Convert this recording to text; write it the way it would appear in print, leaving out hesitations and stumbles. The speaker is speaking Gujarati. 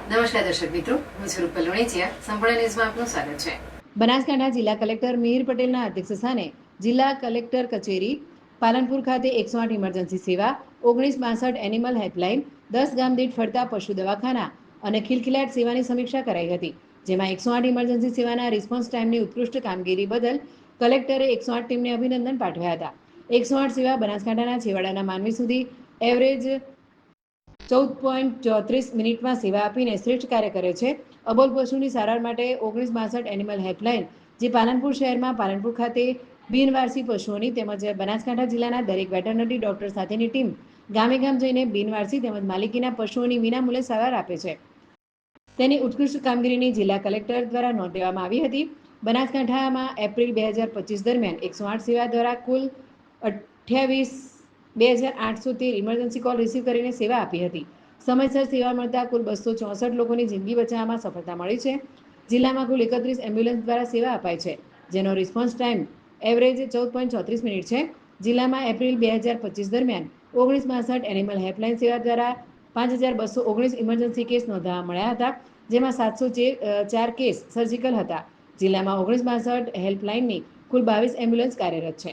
નમસ્કાર દર્શક મિત્રો, હું છું રૂપલ લુણીચિયા. સંપૂર્ણ ન્યૂઝમાં આપનું સ્વાગત છે. બનાસકાંઠા જિલ્લા કલેક્ટર મિહિર પટેલના અધ્યક્ષસ્થાને જિલ્લા કલેક્ટર કચેરી પાલનપુર ખાતે 108 ઇમરજન્સી સેવા, 1962 એનિમલ હેલ્પલાઇન, 10 ગામ દીઠ ફરતા પશુ દવાખાના અને ખિલખિલાટ સેવાની સમીક્ષા કરાઈ હતી. જેમાં 108 ઇમરજન્સી સેવાના રિસ્પોન્સ ટાઈમની ઉત્કૃષ્ટ કામગીરી બદલ કલેક્ટરે 108 ટીમને અભિનંદન પાઠવ્યા હતા. 108 સેવા બનાસકાંઠાના છેવાડાના માનવી સુધી એવરેજ 14.34 મિનિટમાં સેવા આપીને શ્રેષ્ઠ કાર્ય કરે છે. અબોલ પશુની સારવાર માટે 1962 એનિમલ હેલ્પલાઇન, જે પાલનપુર શહેરમાં પાલનપુર ખાતે બિનવારસી પશુઓની તેમજ બનાસકાંઠા જિલ્લાના દરેક વેટરનરી ડોક્ટર સાથેની ટીમ ગામે ગામ જઈને બિનવારસી તેમજ માલિકીના પશુઓની વિનામૂલ્યે સારવાર આપે છે. તેની ઉત્કૃષ્ટ કામગીરીની જિલ્લા કલેક્ટર દ્વારા નોંધ લેવામાં આવી હતી. બનાસકાંઠામાં એપ્રિલ 2025 દરમિયાન 108 સેવા દ્વારા કુલ 28,813 ઇમરજન્સી કોલ રિસીવ કરીને સેવા આપી હતી. સમયસર સેવા મળતા કુલ 264 લોકોની જિંદગી બચાવવામાં સફળતા મળી છે. જિલ્લામાં કુલ 31 એમ્બ્યુલન્સ દ્વારા સેવા અપાય છે, જેનો રિસ્પોન્સ ટાઈમ એવરેજ 14.34 મિનિટ છે. જિલ્લામાં એપ્રિલ 2025 દરમિયાન 1962 એનિમલ હેલ્પલાઇન સેવા દ્વારા 5,219 ઇમરજન્સી કેસ નોંધવામાં મળ્યા હતા, જેમાં 704 કેસ સર્જિકલ હતા. જિલ્લામાં 1962 હેલ્પલાઇનની કુલ 22 એમ્બ્યુલન્સ કાર્યરત છે.